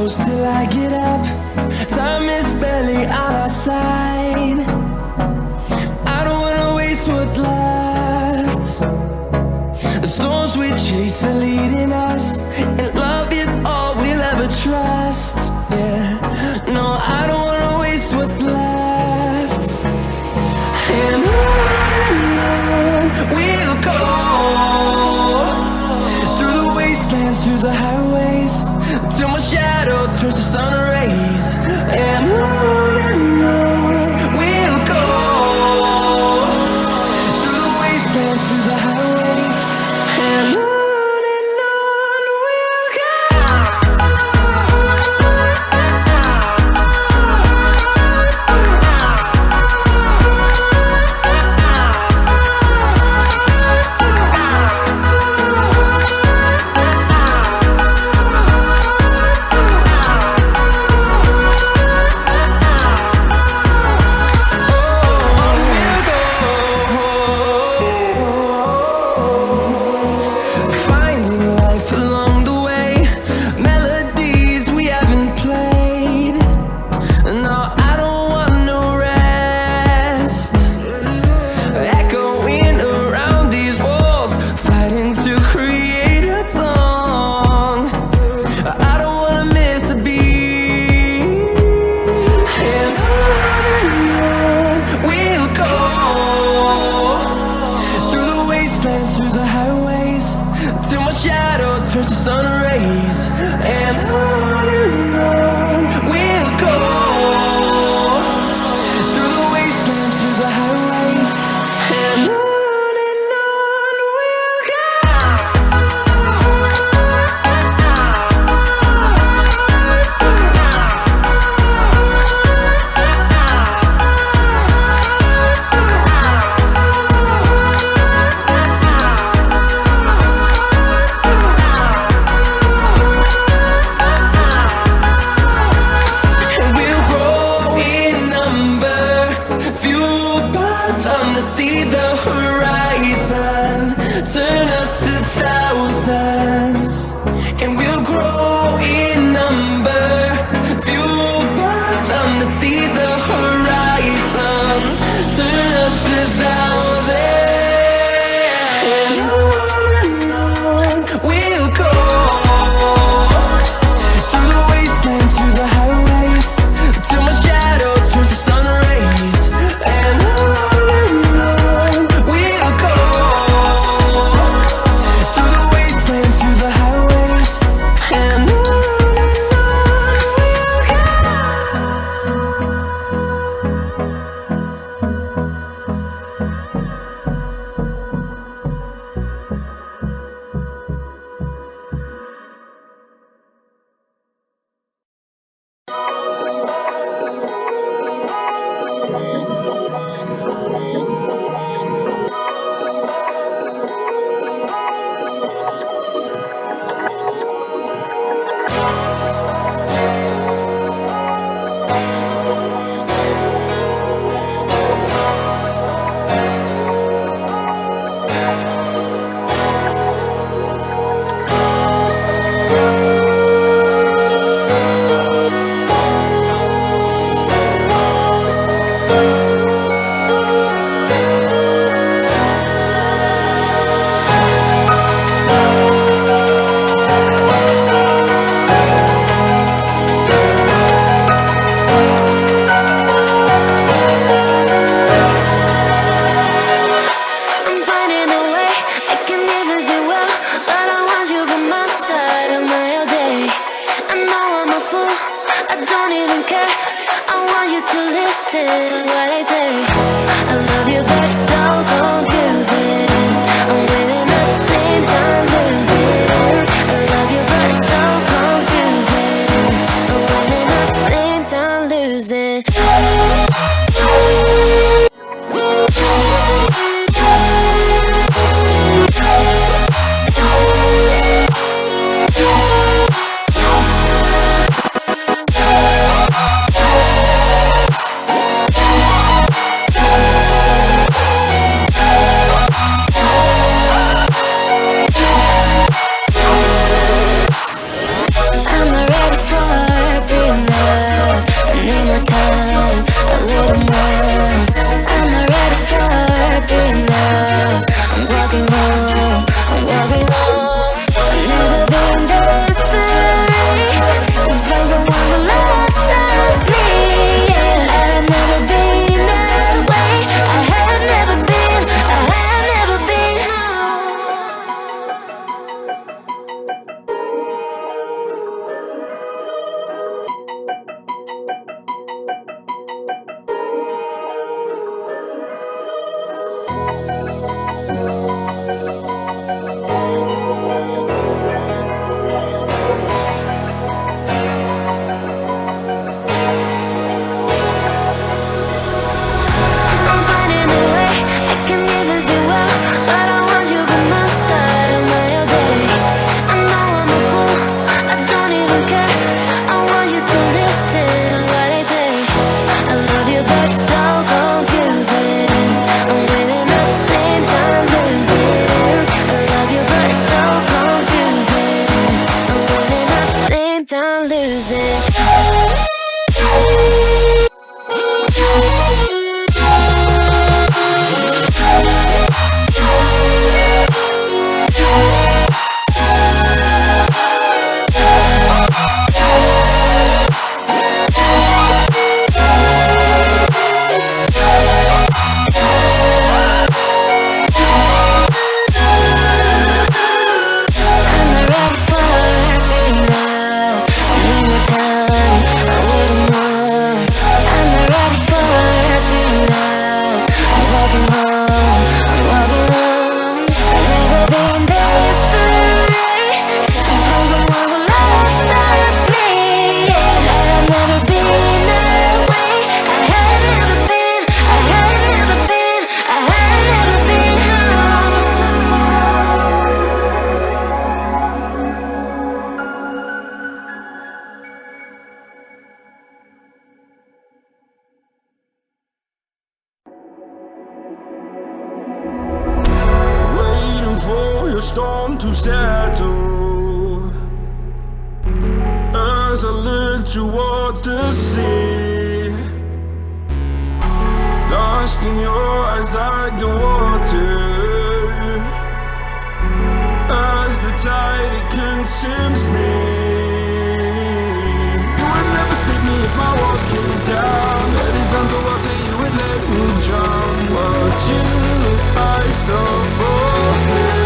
close till I get up. Time is barely on our side. I don't wanna waste what's left. The storms we chase are leading us, and love is all we'll ever trust. Yeah, no, I don't wanna waste what's left. And on we'll go, through the wastelands, through the highways, till my shadow turns to sun rays. And on we'll go, through the wastelands, through the highways, and on we'll go. Through the highways, till my shadow turns to sun rays. And on we'll go, through the wastelands, through the highways, and on we'll go. Fueled by them to see the horizon, turn us to thousands, and we'll grow in number. Fueled by them to see the horizon, turn us to thousands, and on we'll go, through the wastelands, through the highways, till my shadow turns to sun rays. And on we'll go, through the wastelands, through the highways, and on we'll go. I'm not ready for storm to settle. As I look toward the sea, lost in your eyes like the water. As the tide, it consumes me. You would never save me if my walls came down. Head is underwater, you would let me drown. Watching as I suffocate.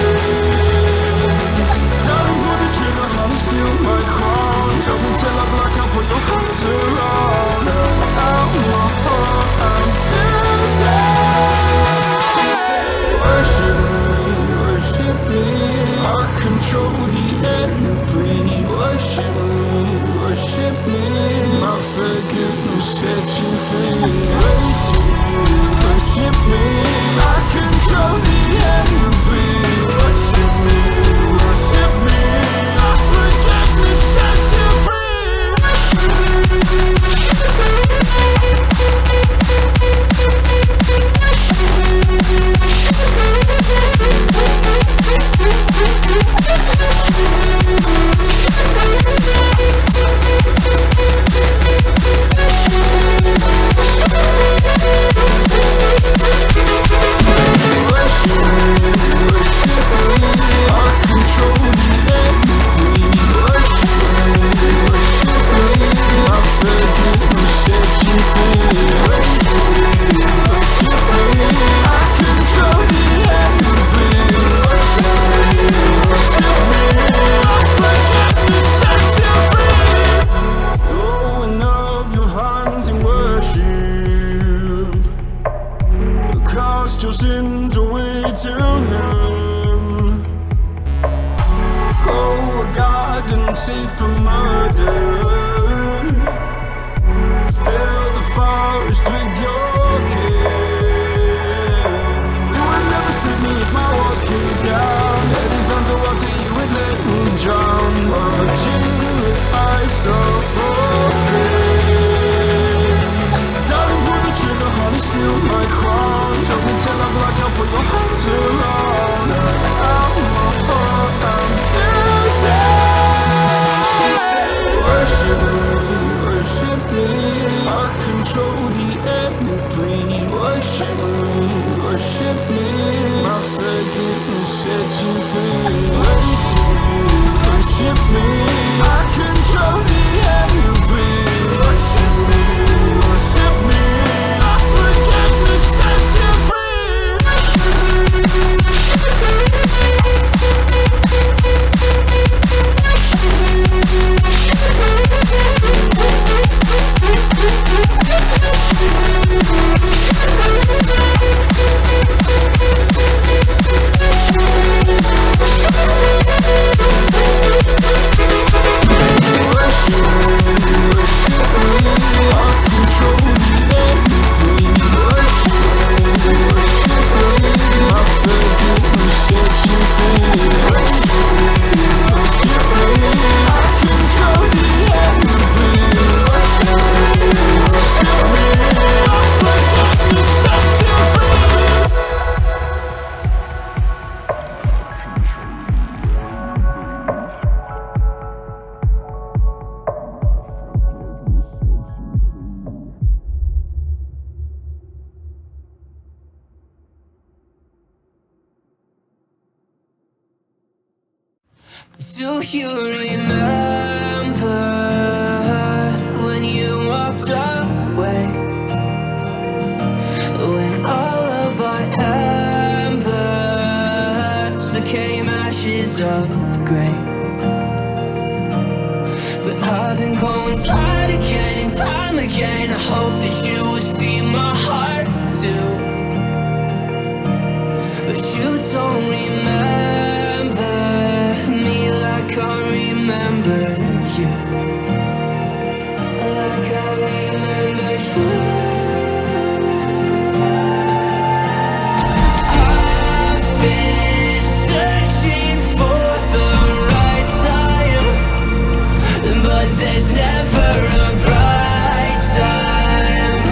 Darling, pull the trigger, honey, steal my crown. Tell me till I black out, put your hands around. Out my heart, I'm built. She said, worship me, I control the air you breathe. Worship me, my forgiveness sets you free. Worship me, I control the air you breathe. Worship me, my forgiveness sets you free. Your sins away to Him. Go a garden safe from murder. Fill the forest with your kin. You would never save me if my walls came down. Head is underwater, you would let me drown. Watching as I suffocate. Darling, pull the trigger, honey, steal my crown. Tell me till I'm black, I'll put your hands around. Out my heart, I'm guilty. She said, worship me, I control the air you breathe. Worship me, my forgiveness sets you free. Worship me, I control the air you breathe. Worship me, my forgiveness sets you free. Do you remember when you walked away? When all of our embers became ashes of grey. But I've been going time again and time again. I hope that you will see my heart too. But you don't remember me like I remember you. Like I remember you. I've been searching for the right time, but there's never a right time.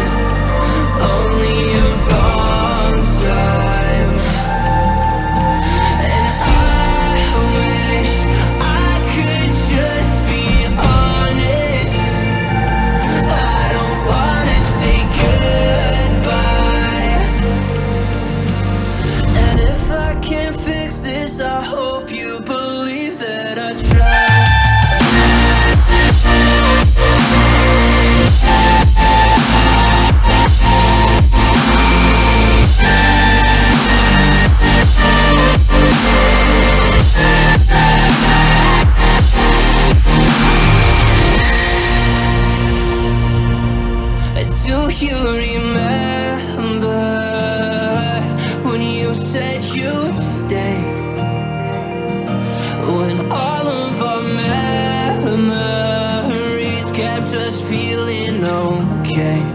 Do you remember when you said you'd stay? When all of our memories kept us feeling okay.